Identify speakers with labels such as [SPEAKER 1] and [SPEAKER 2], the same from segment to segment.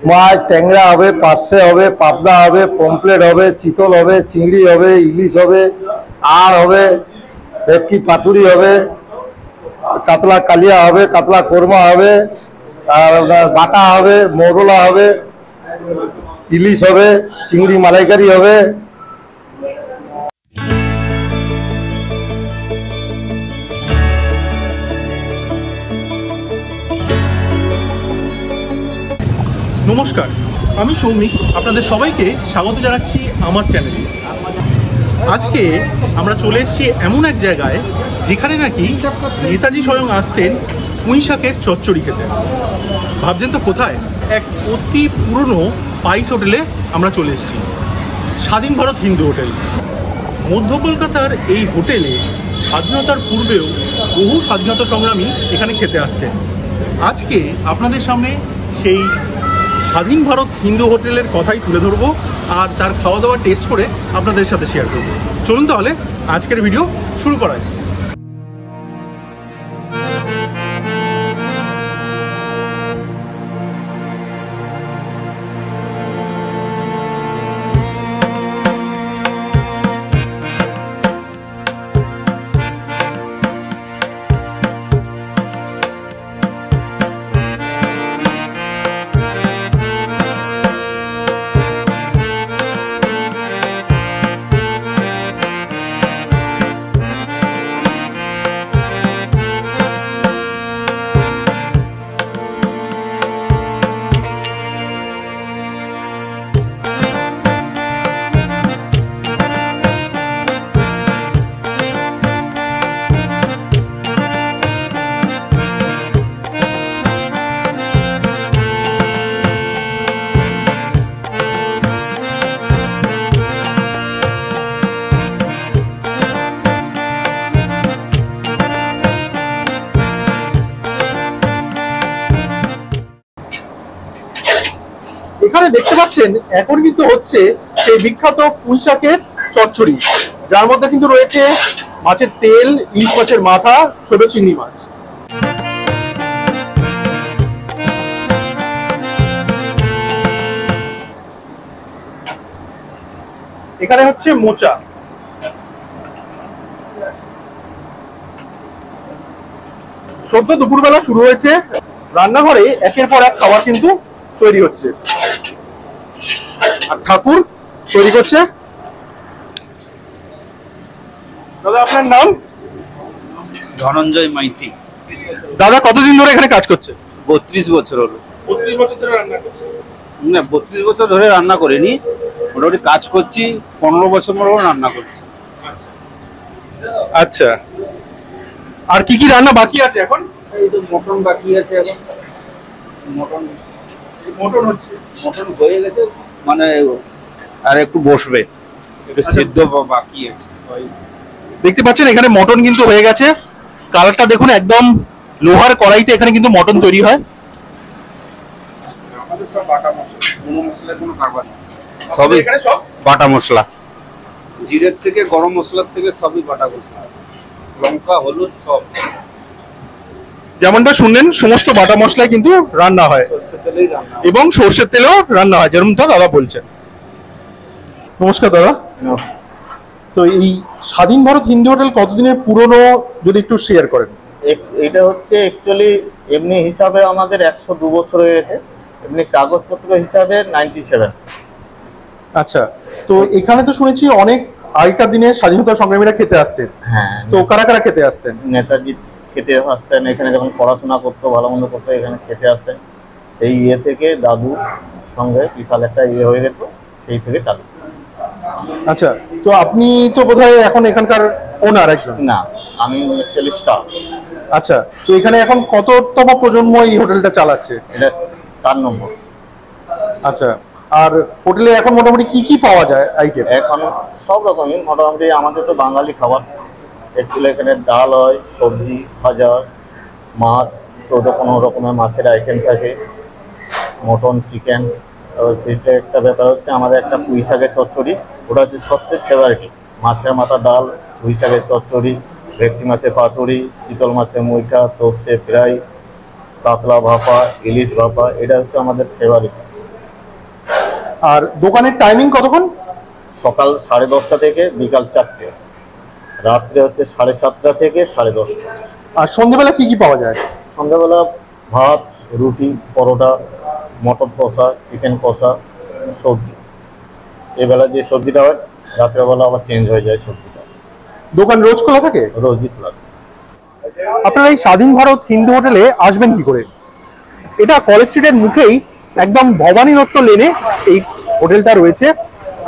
[SPEAKER 1] মাছ ট্যাংরা হবে, পার্সে হবে, পাবদা হবে, পমপ্লেট হবে, চিতল হবে, চিংড়ি হবে, ইলিশ হবে, আর হবে, ভেটকি পাতুরি হবে, কাতলা কালিয়া হবে, কাতলা কোরমা হবে, আর বাটা হবে, মৌরলা হবে, ইলিশ হবে, চিংড়ি মালাইকারি হবে।
[SPEAKER 2] নমস্কার, আমি সৌমিক, আপনাদের সবাইকে স্বাগত জানাচ্ছি আমার চ্যানেলে। আজকে আমরা চলে এসেছি এমন এক জায়গায় যেখানে নাকি নেতাজি স্বয়ং আসতেন পুঁই শাকের চচ্চড়ি খেতে। ভাবছেন তো কোথায়? এক অতি পুরনো স্পাইস হোটেলে আমরা চলে এসেছি, স্বাধীন ভারত হিন্দু হোটেল। মধ্য কলকাতার এই হোটেলে স্বাধীনতার পূর্বেও বহু স্বাধীনতা সংগ্রামী এখানে খেতে আসতেন। আজকে আপনাদের সামনে সেই স্বাধীন ভারত হিন্দু হোটেলের কথাই তুলে ধরবো আর তার খাওয়া দাওয়া টেস্ট করে আপনাদের সাথে শেয়ার করবো। চলুন তাহলে আজকের ভিডিও শুরু করা যাক। এখানে দেখতে পাচ্ছেন এখন কিন্তু হচ্ছে সেই বিখ্যাত পুঁই শাকের চচ্চড়ি, যার মধ্যে কিন্তু রয়েছে মাছের তেল, ইলিশ মাছের মাথা, ছোট চিংড়ি মাছ। এখানে হচ্ছে মোচা, সদ্য দুপুরবেলা শুরু হয়েছে, রান্নাঘরে একের পর এক খাবার কিন্তু তৈরি হচ্ছে আর ঠাকুর তৈরি করছে। দাদা আপনার নাম?
[SPEAKER 3] ধনঞ্জয় মাইতি।
[SPEAKER 2] দাদা কতদিন ধরে এখানে কাজ করছে?
[SPEAKER 3] 32 বছর হলো।
[SPEAKER 2] 32 বছর ধরে রান্না করছে?
[SPEAKER 3] না, 32 বছর ধরে রান্না করিনি, মোটামুটি কাজ করছি 15 বছর ধরে রান্না করছি।
[SPEAKER 2] আচ্ছা, আর কি কি রান্না বাকি আছে এখন?
[SPEAKER 3] এই তো মটন বাকি আছে এখন। মটন
[SPEAKER 2] হচ্ছে,
[SPEAKER 3] মটন হয়ে গেছে, মানে আর একটু বসবে, একটু সিদ্ধ বাকি আছে।
[SPEAKER 2] দেখতে পাচ্ছেন এখানে মটন কিন্তু হয়ে গেছে, কালারটা দেখুন, একদম লোহার কড়াইতে এখানে কিন্তু মটন তৈরি হয়।
[SPEAKER 3] আমাদের সব বাটা মশলা, কোনো মশলার কোনো কারবার নেই, সবই এখানে সব বাটা মশলা, জিরের থেকে গরম মশলার থেকে সবই বাটা মশলা, লঙ্কা হলুদ সব
[SPEAKER 2] যেমনটা শুনলেন সমস্ত বাটা মশলায় কিন্তু রান্না হয়,
[SPEAKER 3] সরষের তেলেই রান্না
[SPEAKER 2] এবং সর্ষের তেলেও রান্না হয়, যেরকমটা দাদা বলছেন। নমস্কার দাদা। তো এই স্বাধীন ভারত হিন্দু হোটেল কতদিনের পুরনো যদি একটু শেয়ার করেন?
[SPEAKER 4] এটা হচ্ছে অ্যাকচুয়ালি এমনি হিসাবে আমাদের 102 বছর হয়ে গেছে, এমনি কাগজপত্র হিসাবে 97।
[SPEAKER 2] আচ্ছা, তো এখানে তো শুনেছি অনেক আগেকার দিনে স্বাধীনতা সংগ্রামীরা খেতে আসতেন।
[SPEAKER 4] হ্যাঁ,
[SPEAKER 2] তো কারা কারা খেতে আসতেন?
[SPEAKER 4] নেতাজি খেতে আসতেন, এখানে যখন পড়াশোনা করতো, ভালো মন্দ করতো, এখানে খেতে আসতেন। সেই থেকে দাদু সঙ্গে বিশাল একটা হয়ে গেছে, সেই থেকে চালু।
[SPEAKER 2] আচ্ছা, তো আপনি তো বোধহয় এখন এখানকার ওনার একজন?
[SPEAKER 4] না, আমি অ্যাকচুয়ালি স্টাফ।
[SPEAKER 2] আচ্ছা, তো এখানে এখন কততম প্রজন্ম এই হোটেলটা চালাচ্ছে?
[SPEAKER 4] এটা 4 নম্বর।
[SPEAKER 2] আচ্ছা, আর হোটেলে এখন মোটামুটি কি কি পাওয়া যায় আইটেম?
[SPEAKER 4] এখন সব রকমই, মোটামুটি আমাদের তো বাঙালি খাবার, অ্যাকচুয়ালি এখানে ডাল হয়, সবজি, ভাজা, মাছ, 14-15 রকমের মাছের আইটেম থাকে, মটন, চিকেন। ফিশটা একটা ব্যাপার হচ্ছে আমাদের একটা পুঁই শাকের চচ্চড়ি, ওটা হচ্ছে সবচেয়ে ফেভারিট। মাছের মাথা ডাল, পুঁই শাকের চচ্চড়ি, ভেটকি মাছের পাতুরি, চিতল মাছের মুইঠা, তোপসে ফ্রাই, কাতলা ভাপা, ইলিশ ভাপা, এটা হচ্ছে আমাদের ফেভারিট।
[SPEAKER 2] আর দোকানের টাইমিং কতক্ষণ?
[SPEAKER 4] সকাল 10:30 থেকে বিকাল 4টে, রাত্রে হচ্ছে 7:30 থেকে 10:30।
[SPEAKER 2] আর সন্ধ্যেবেলা কি কি পাওয়া যায়?
[SPEAKER 4] সন্ধ্যাবেলা ভাত, রুটি, পরোটা, মটর কষা, চিকেন কষা, সবজি। এবেলা যে সবজিটা হয় রাত্রেবেলা আবার চেঞ্জ হয়ে যায় সবজিটা।
[SPEAKER 2] দোকান রোজ খোলা থাকে?
[SPEAKER 4] রোজই খোলা।
[SPEAKER 2] আপনারা এই স্বাধীন ভারত হিন্দু হোটেলে আসবেন কি করে? এটা কলেজ স্ট্রিটের মুখেই একদম ভবানী দত্ত লেনে এই হোটেলটা রয়েছে।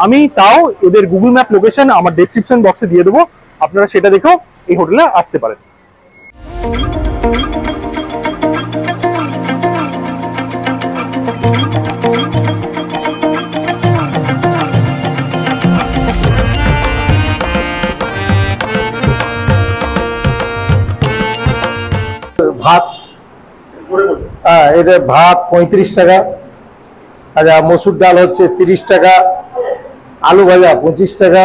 [SPEAKER 2] আমি তাও এদের গুগল ম্যাপ লোকেশন আমার ডেসক্রিপশন বক্সে দিয়ে দেবো, আপনারা সেটা দেখেও এই হোটেলে আসতে পারেন।
[SPEAKER 1] ভাত, হ্যাঁ এটা ভাত 35 টাকা। আচ্ছা, মসুর ডাল হচ্ছে 30 টাকা, আলু ভাজা 25 টাকা,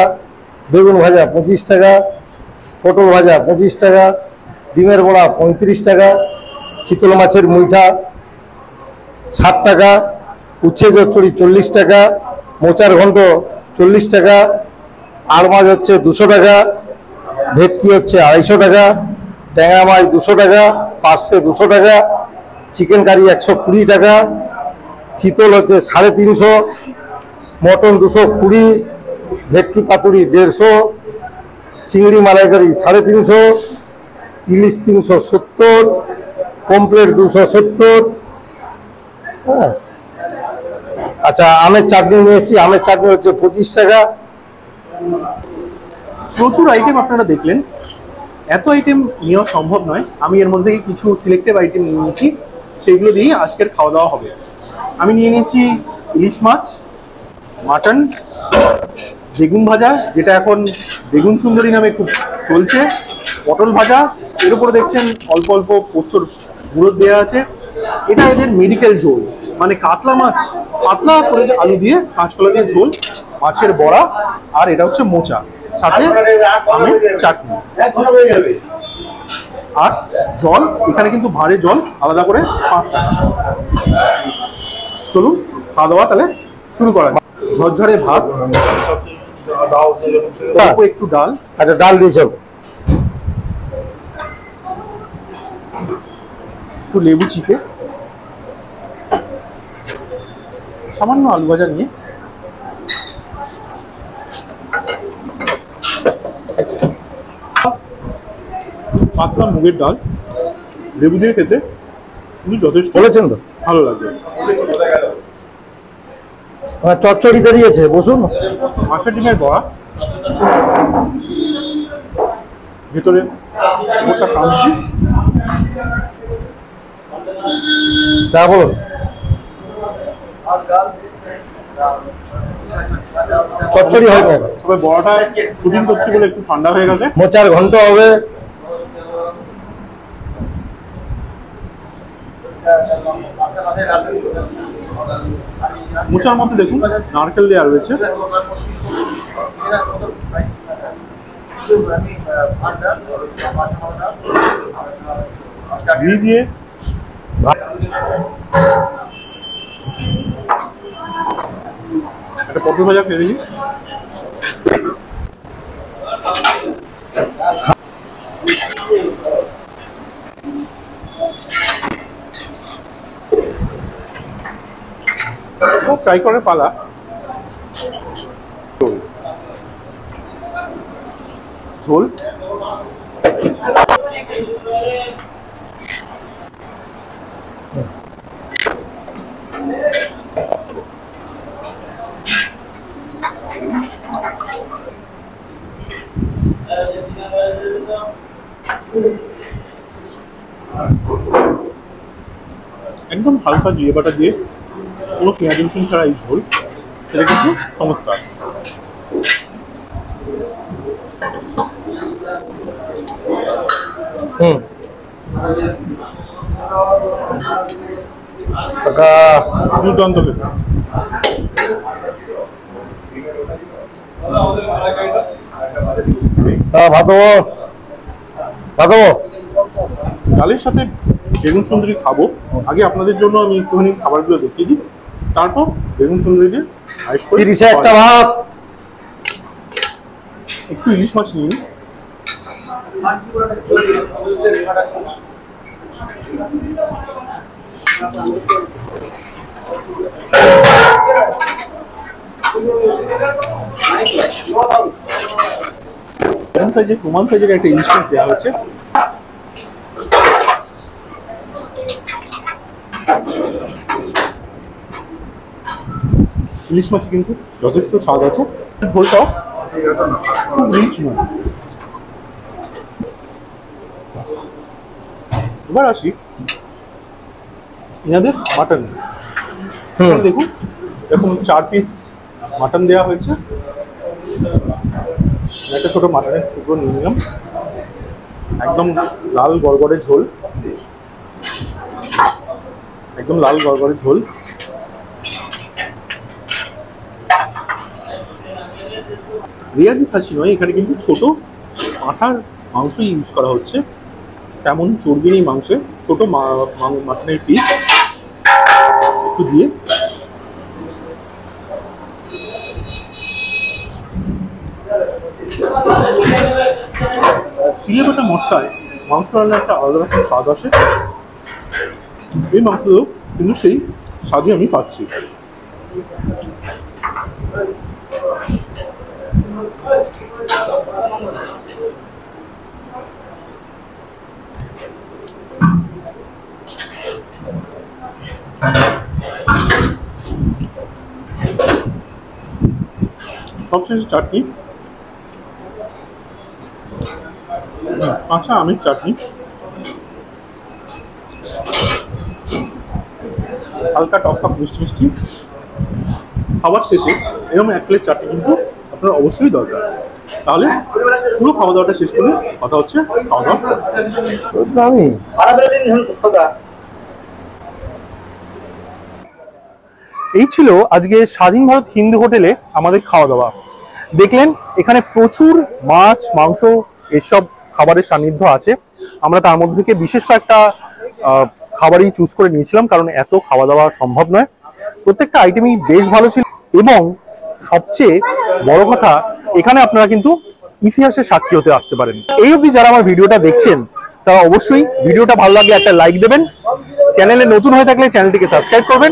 [SPEAKER 1] বেগুন ভাজা 25 টাকা, পটল ভাজা 25 টাকা, ডিমের বড়া 35 টাকা, চিতল মাছের মুইঠা 60 টাকা, উচ্ছে চচ্চড়ি 40 টাকা, মোচার ঘন্ট 40 টাকা, আর মাছ হচ্ছে 200 টাকা, ভেটকি হচ্ছে 250 টাকা, ট্যাংরা মাছ 200 টাকা, পার্শে 200 টাকা, চিকেন কারি 120 টাকা, চিতল হচ্ছে 350, মটন 220, ভেটকি পাতুরি 150, চিংড়ি মালাইকারি 350, ইলিশ 370, পমপ্লেট 270। হ্যাঁ, আচ্ছা আমের চাটনি নিয়ে এসেছি, আমের চাটনি হচ্ছে 25 টাকা।
[SPEAKER 2] প্রচুর আইটেম আপনারা দেখলেন, এত আইটেম নেওয়া সম্ভব নয়। আমি এর মধ্যে কিছু সিলেক্টিভ আইটেম নিয়ে নিয়েছি, সেগুলো দিয়েই আজকের খাওয়া দাওয়া হবে। আমি নিয়ে নিয়েছি ইলিশ মাছ, মাটন, বেগুন ভাজা যেটা এখন বেগুন সুন্দরী নামে খুব চলছে, পটল ভাজা, এর উপরে দেখছেন অল্প অল্প পোস্তর গুঁড়ো দেওয়া আছে। এটা এদের মেডিকেল ঝোল, মানে কাতলা মাছ পাতলা করে আলু দিয়ে কাঁচকলা দিয়ে ঝোল, মাছের বড়া, আর এটা হচ্ছে মোচা, সাথে আমের চাটনি আর জল। এখানে কিন্তু ভাঁড়ে জল আলাদা করে 5 টাকা। চলুন খাওয়া দাওয়া তাহলে শুরু করা যাক। ঝরঝরে ভাত, অল্প একটু ডাল,
[SPEAKER 1] আচ্ছা ডাল দিয়েছ,
[SPEAKER 2] একটু লেবু চিপে, সামান্য আলু ভাজা নিয়ে পাতলা মুগের ডাল লেবু দিয়ে খেতে কিন্তু যথেষ্ট
[SPEAKER 1] বলেছেন তো
[SPEAKER 2] ভালো লাগবে।
[SPEAKER 1] চচ্চড়ি দাঁড়িয়েছে, বসুন।
[SPEAKER 2] মাছের ডিমের বড়া, ভেতরে ওটা কাঁচি,
[SPEAKER 1] তা বলুন। চচ্চড়ি হবে,
[SPEAKER 2] তবে বড়াটা শুটিং করছি বলে একটু ঠান্ডা হয়ে গেছে।
[SPEAKER 1] মোচার ঘন্ট হবে,
[SPEAKER 2] মোচার মধ্যে দেখুন নারকেল দেওয়া রয়েছে, ঘি দিয়ে একটা পটল ভাজা খেয়ে দেখি। ট্রাই করে পালা। ঝোল একদম হালকা জিরে বাটা দিয়ে, কোনো পেঁয়াজ রসুন ছাড়া এই ঝোল, সেটা কিন্তু চমৎকার। দুর্দান্ত খেতে। ডালের সাথে বেগুন সুন্দরী খাবো, আগে আপনাদের জন্য আমি একটুখানি খাবারগুলো দেখিয়ে দিই, তারপর বেগুন সুন্দরী দিয়ে
[SPEAKER 1] 30-এ একটা ভাত।
[SPEAKER 2] একটু ইলিশ মাছ নিন। প্রমাণ সাইজের একটা ইলিশ মাছ দেওয়া হয়েছে। ইলিশ মাছ কিন্তু যথেষ্ট স্বাদ আছে, ঝোলটাও খুব রিচ নয়। এবার আসি এনাদের মাটন। দেখুন এরকম 4 পিস মাটন দেওয়া হয়েছে। একটা ছোট মাটনের টুকরো নিয়ে নিলাম। একদম লাল গড়গড়ে ঝোল, একদম লাল গড়গড়ে ঝোল। রেয়াজি খাসি নয়, এখানে কিন্তু ছোট পাঁঠার মাংস ইউজ করা হচ্ছে। তেমন চর্বি নেই মাংসে, ছোট মাটনের পিস একটু দিয়ে সিলেবাটা মশলায় মাংস রান্না একটা আলাদা রকম স্বাদ আসে। এই মাংস কিন্তু সেই স্বাদই আমি পাচ্ছি। সবশেষে চাটনি, কাঁচা আমের চাটনি, হালকা টক টক মিষ্টি মিষ্টি। খাবার শেষে এরকম 1 প্লেট চাটনি কিন্তু আপনার অবশ্যই দরকার। তাহলে পুরো খাওয়া দাওয়াটা শেষ করে কথা হচ্ছে খাওয়া দাওয়া। এই ছিল আজকে স্বাধীন ভারত হিন্দু হোটেলে আমাদের খাওয়া দাওয়া। দেখলেন এখানে প্রচুর মাছ মাংস এসব খাবারের সান্নিধ্য আছে। আমরা তার মধ্যে থেকে বিশেষ কয়েকটা খাবারই চুজ করে নিয়েছিলাম, কারণ এত খাওয়া দাওয়া সম্ভব নয়। প্রত্যেকটা আইটেমই বেশ ভালো ছিল, এবং সবচেয়ে বড় কথা এখানে আপনারা কিন্তু ইতিহাসের সাক্ষী হতে আসতে পারেন। এই অবধি যারা আমার ভিডিওটা দেখছেন তারা অবশ্যই ভিডিওটা ভালো লাগলে একটা লাইক দেবেন। চ্যানেলে নতুন হয়ে থাকলে চ্যানেলটিকে সাবস্ক্রাইব করবেন।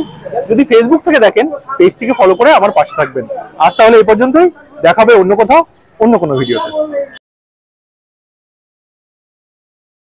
[SPEAKER 2] যদি ফেসবুক থেকে দেখেন পেজটিকে ফলো করে আমার পাশে থাকবেন। আজ তাহলে এই পর্যন্তই, দেখা হবে অন্য কোথাও অন্য কোনো ভিডিওতে।